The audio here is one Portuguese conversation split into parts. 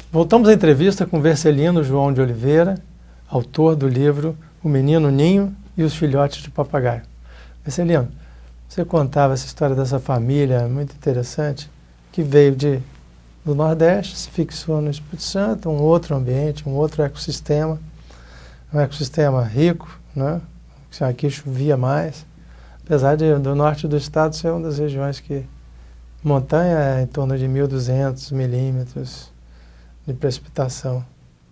Voltamos à entrevista com Vercelino João de Oliveira, autor do livro O Menino Ninho e os Filhotes de Papagaio. Vercelino, você contava essa história dessa família muito interessante, que veio do Nordeste, se fixou no Espírito Santo, um outro ambiente, um outro ecossistema, um ecossistema rico, né? Aqui chovia mais, apesar do norte do estado ser uma das regiões que montanha é em torno de 1.200 milímetros de precipitação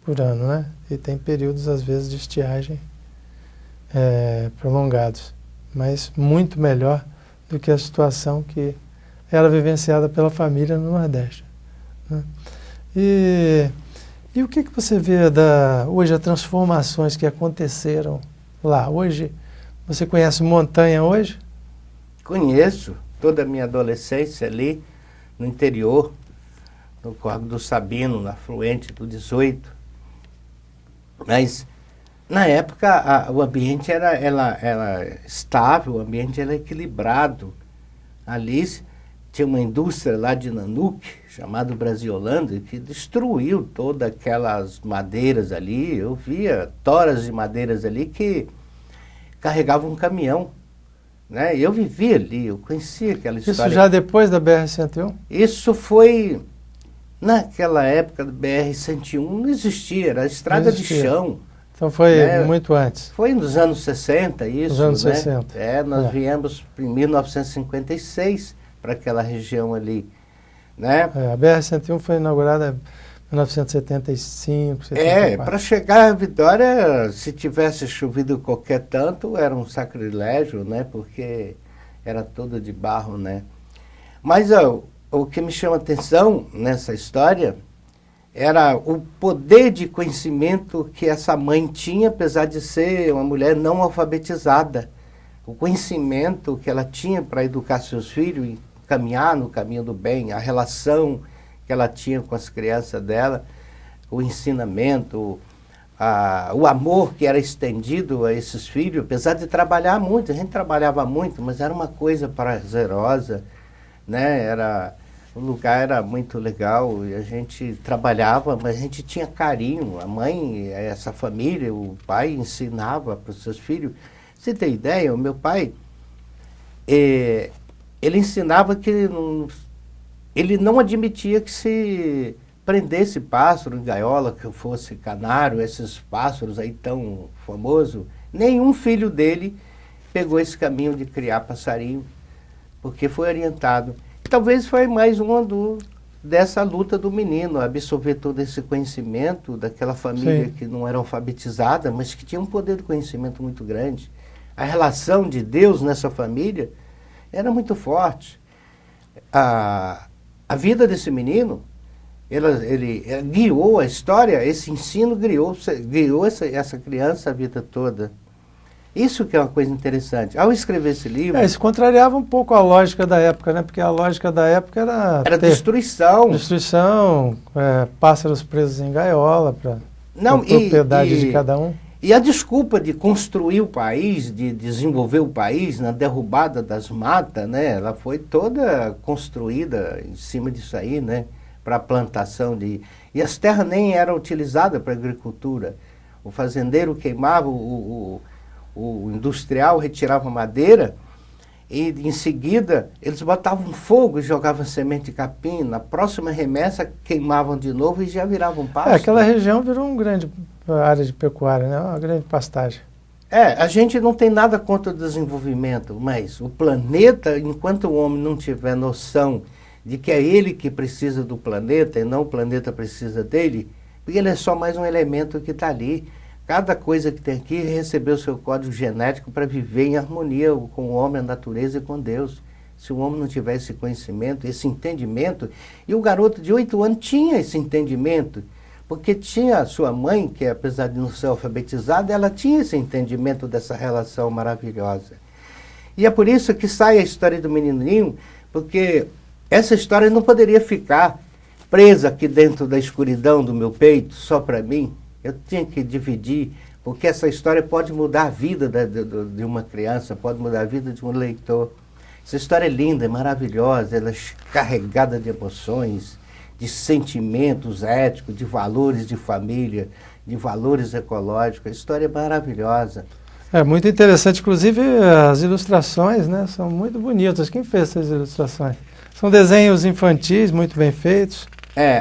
por ano, né? E tem períodos, às vezes, de estiagem prolongados, mas muito melhor do que a situação que era vivenciada pela família no Nordeste, né? E o que você vê hoje, as transformações que aconteceram lá? Hoje, você conhece montanha hoje? Conheço. Toda a minha adolescência ali no interior, no Córrego do Sabino, na afluente do 18. Mas, na época, o ambiente era estável, o ambiente era equilibrado. Ali tinha uma indústria lá de Nanuque, chamada Brasiolândia, que destruiu todas aquelas madeiras ali. Eu via toras de madeiras ali que carregavam um caminhão, né? Eu vivia ali, eu conhecia aquela história. Isso já depois da BR-101? Isso foi, naquela época do BR-101, não existia, era estrada de chão. Então foi muito antes. Foi nos anos 60 isso, nos anos né? 60. Nós viemos em 1956 para aquela região ali, né? A BR-101 foi inaugurada em 1975, 74. Para chegar à Vitória, se tivesse chovido qualquer tanto, era um sacrilégio, né? Porque era todo de barro, né? Mas o que me chama atenção nessa história era o poder de conhecimento que essa mãe tinha, apesar de ser uma mulher não alfabetizada. O conhecimento que ela tinha para educar seus filhos e caminhar no caminho do bem, a relação que ela tinha com as crianças dela, o ensinamento, o amor que era estendido a esses filhos, apesar de trabalhar muito, a gente trabalhava muito, mas era uma coisa prazerosa, né? O lugar era muito legal, e a gente trabalhava, mas a gente tinha carinho, a mãe, essa família, o pai ensinava para os seus filhos. Você tem ideia, o meu pai, ele ensinava que ele não admitia que se prendesse pássaro em gaiola, que fosse canário, esses pássaros aí tão famosos. Nenhum filho dele pegou esse caminho de criar passarinho, porque foi orientado. Talvez foi mais uma dessa luta do menino, absorver todo esse conhecimento daquela família que não era alfabetizada, mas que tinha um poder de conhecimento muito grande. A relação de Deus nessa família era muito forte. A vida desse menino, ele guiou a história, esse ensino guiou essa criança a vida toda. Isso que é uma coisa interessante. Ao escrever esse livro... Isso contrariava um pouco a lógica da época, né? Porque a lógica da época era destruição. Destruição, pássaros presos em gaiola para a propriedade de cada um. E a desculpa de construir o país, de desenvolver o país na derrubada das matas, né? Ela foi toda construída em cima disso aí, né? Para a plantação de... E as terras nem eram utilizadas para agricultura. O fazendeiro queimava, o industrial retirava madeira e em seguida eles botavam fogo e jogavam semente de capim. Na próxima remessa queimavam de novo e já viravam pasto. Aquela região virou uma grande área de pecuária, né? Uma grande pastagem. A gente não tem nada contra o desenvolvimento, mas o planeta, enquanto o homem não tiver noção de que é ele que precisa do planeta e não o planeta precisa dele, porque ele é só mais um elemento que está ali. Cada coisa que tem aqui recebeu seu código genético para viver em harmonia com o homem, a natureza e com Deus. Se o homem não tiver esse conhecimento, esse entendimento, e o garoto de 8 anos tinha esse entendimento, porque tinha a sua mãe, que apesar de não ser alfabetizada, ela tinha esse entendimento dessa relação maravilhosa. E é por isso que sai a história do menininho, porque essa história não poderia ficar presa aqui dentro da escuridão do meu peito, só para mim. Eu tinha que dividir, porque essa história pode mudar a vida de uma criança, pode mudar a vida de um leitor. Essa história é linda, é maravilhosa, ela é carregada de emoções, de sentimentos éticos, de valores de família, de valores ecológicos. A história é maravilhosa. É muito interessante, inclusive as ilustrações, né, são muito bonitas. Quem fez essas ilustrações? São desenhos infantis, muito bem feitos,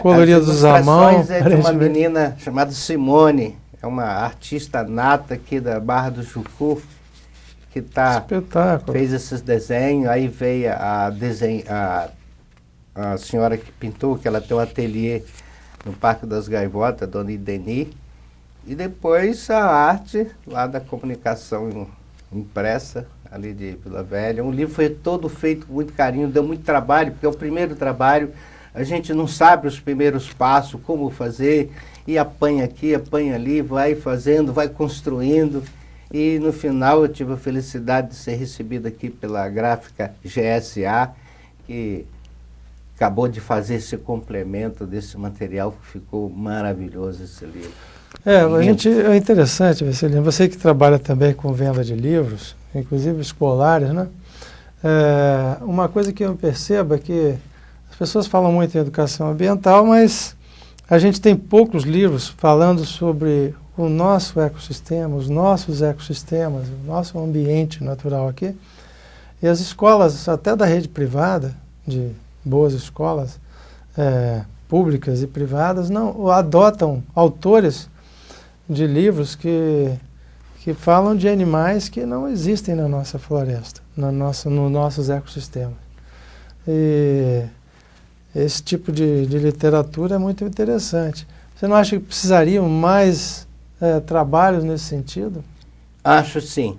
coloridos à mão. As ilustrações é de uma menina chamada Simone, é uma artista nata aqui da Barra do Jucu, que fez esses desenhos. Aí veio a senhora que pintou, que ela tem um ateliê no Parque das Gaivotas, Dona Ideni. E depois a arte lá da comunicação impressa, ali de Vila Velha. Um livro foi todo feito com muito carinho, deu muito trabalho, porque é o primeiro trabalho, a gente não sabe os primeiros passos, como fazer, e apanha aqui, apanha ali, vai fazendo, vai construindo. E no final eu tive a felicidade de ser recebido aqui pela gráfica GSA, que acabou de fazer esse complemento desse material, que ficou maravilhoso esse livro. É interessante, Vecelino, você que trabalha também com venda de livros, inclusive escolares, né? Uma coisa que eu percebo é que as pessoas falam muito em educação ambiental, mas a gente tem poucos livros falando sobre o nosso ecossistema, os nossos ecossistemas, o nosso ambiente natural aqui. E as escolas, até da rede privada, de boas escolas, públicas e privadas, não adotam autores de livros que falam de animais que não existem na nossa floresta, nos nossos ecossistemas. E esse tipo de literatura é muito interessante. Você não acha que precisariam mais trabalhos nesse sentido? Acho sim.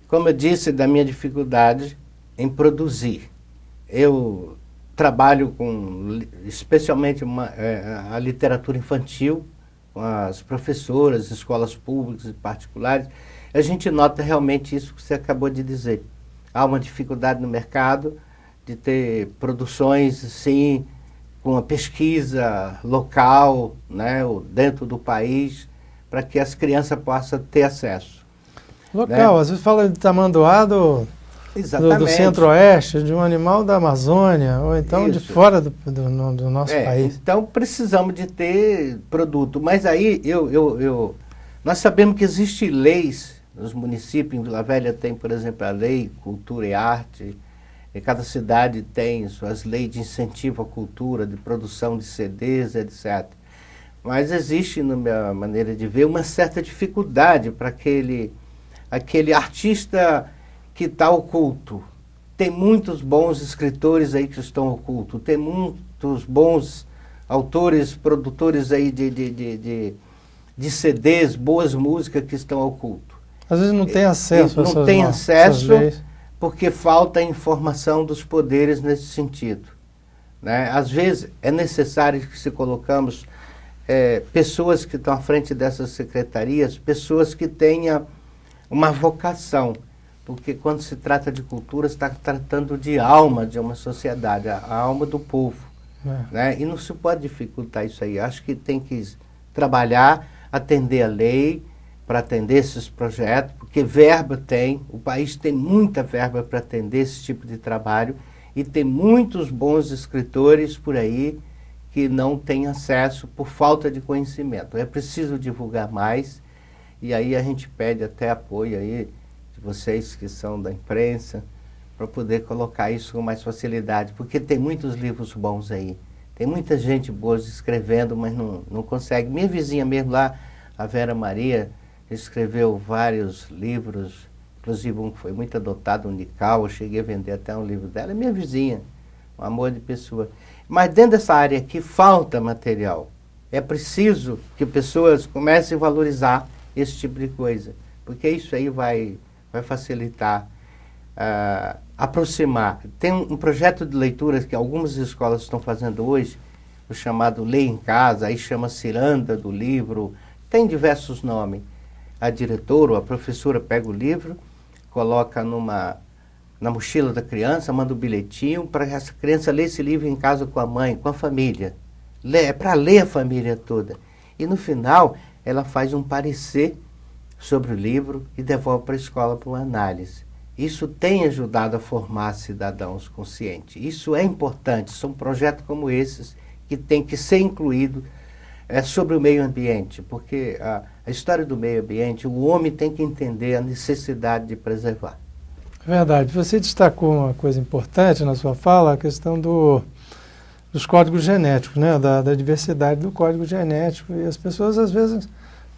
Como eu disse, da minha dificuldade em produzir. Eu trabalho especialmente a literatura infantil, com as professoras, escolas públicas e particulares. A gente nota realmente isso que você acabou de dizer. Há uma dificuldade no mercado de ter produções assim, com a pesquisa local, né, dentro do país, para que as crianças possam ter acesso. Local, né? Às vezes fala de tamanduá do centro-oeste, de um animal da Amazônia, ou então de fora do nosso país. Então precisamos de ter produto. Mas aí nós sabemos que existem leis nos municípios. Em Vila Velha tem, por exemplo, a lei Cultura e Arte. E cada cidade tem suas leis de incentivo à cultura, de produção de CDs, etc. Mas existe, na minha maneira de ver, uma certa dificuldade para aquele artista que está oculto. Tem muitos bons escritores aí que estão ocultos, tem muitos bons autores, produtores aí de CDs, boas músicas que estão ocultos. Às vezes não tem acesso a essas leis. Não tem acesso porque falta informação dos poderes nesse sentido, né? Às vezes é necessário que se colocamos pessoas que estão à frente dessas secretarias, pessoas que tenham uma vocação. Porque quando se trata de cultura, se está tratando de alma de uma sociedade, a alma do povo. Né? E não se pode dificultar isso aí. Acho que tem que trabalhar, atender a lei, para atender esses projetos, porque verba tem, o país tem muita verba para atender esse tipo de trabalho, e tem muitos bons escritores por aí que não têm acesso por falta de conhecimento. É preciso divulgar mais, e aí a gente pede até apoio aí, vocês que são da imprensa, para poder colocar isso com mais facilidade, porque tem muitos livros bons aí, tem muita gente boa escrevendo, mas não consegue. Minha vizinha mesmo lá, a Vera Maria, escreveu vários livros, inclusive um que foi muito adotado, um Nical, eu cheguei a vender até um livro dela, é minha vizinha, um amor de pessoa. Mas dentro dessa área aqui falta material, é preciso que pessoas comecem a valorizar esse tipo de coisa, porque isso aí vai facilitar, aproximar. Tem um projeto de leitura que algumas escolas estão fazendo hoje, o chamado Lei em Casa, aí chama Ciranda do livro, tem diversos nomes. A diretora ou a professora pega o livro, coloca na mochila da criança, manda um bilhetinho para essa criança ler esse livro em casa com a mãe, com a família. É para ler a família toda. E no final, ela faz um parecer sobre o livro e devolve para a escola para uma análise. Isso tem ajudado a formar cidadãos conscientes. Isso é importante. São projetos como esses que que tem que ser incluído sobre o meio ambiente, porque a história do meio ambiente, o homem tem que entender a necessidade de preservar. Verdade. Você destacou uma coisa importante na sua fala, a questão dos códigos genéticos, né? Da diversidade do código genético. E as pessoas, às vezes,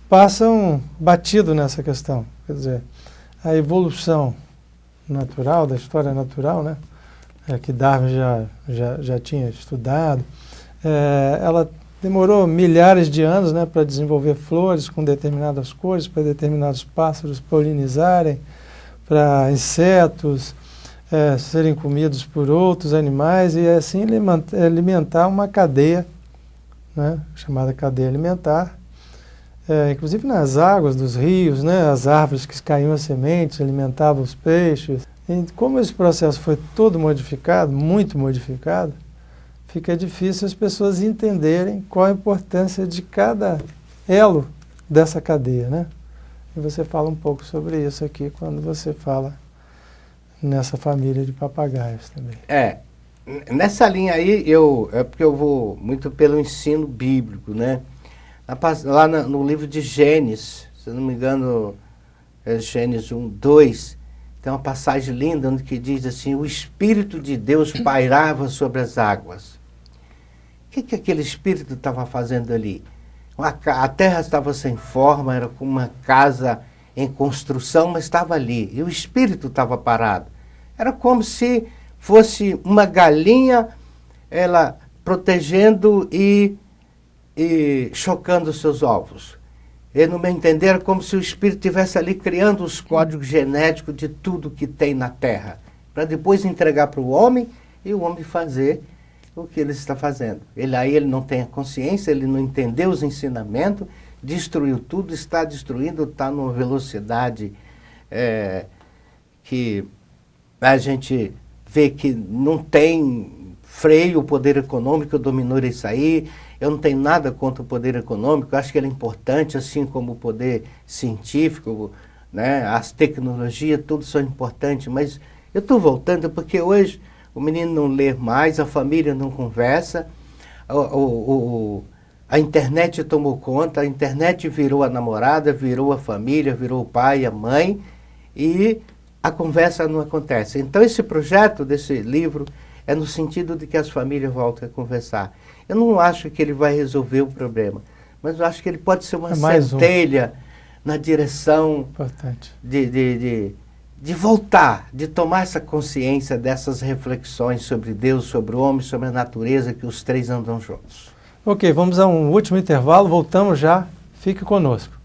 passam batido nessa questão. Quer dizer, a evolução natural, da história natural, né? Que Darwin já tinha estudado, ela demorou milhares de anos, né, para desenvolver flores com determinadas cores, para determinados pássaros polinizarem, para insetos serem comidos por outros animais e assim alimentar uma cadeia, né, chamada cadeia alimentar, inclusive nas águas dos rios, né, as árvores que caíam as sementes alimentavam os peixes. E como esse processo foi todo modificado, muito modificado, fica difícil as pessoas entenderem qual a importância de cada elo dessa cadeia, né? E você fala um pouco sobre isso aqui quando você fala nessa família de papagaios também. Nessa linha aí, porque eu vou muito pelo ensino bíblico, né? Lá no livro de Gênesis, se não me engano, é Gênesis 1, 2, tem uma passagem linda onde que diz assim, o Espírito de Deus pairava sobre as águas. O que aquele Espírito estava fazendo ali? A terra estava sem forma, era como uma casa em construção, mas estava ali. E o Espírito estava parado. Era como se fosse uma galinha, ela protegendo e chocando os seus ovos. E, no meu entender, era como se o Espírito estivesse ali criando os códigos genéticos de tudo que tem na terra, para depois entregar para o homem e o homem fazer o que ele está fazendo. Ele não tem a consciência, ele não entendeu os ensinamentos, destruiu tudo, está destruindo, está numa velocidade que a gente vê que não tem freio. O poder econômico dominou isso aí. Eu não tenho nada contra o poder econômico, acho que ele é importante, assim como o poder científico, né? As tecnologias, tudo são importantes, mas eu estou voltando porque hoje o menino não lê mais, a família não conversa, a internet tomou conta, a internet virou a namorada, virou a família, virou o pai, a mãe, e a conversa não acontece. Então esse projeto desse livro é no sentido de que as famílias voltem a conversar. Eu não acho que ele vai resolver o problema, mas eu acho que ele pode ser uma centelha na direção de voltar, de tomar essa consciência dessas reflexões sobre Deus, sobre o homem, sobre a natureza, que os três andam juntos. Ok, vamos a um último intervalo, voltamos já, fique conosco.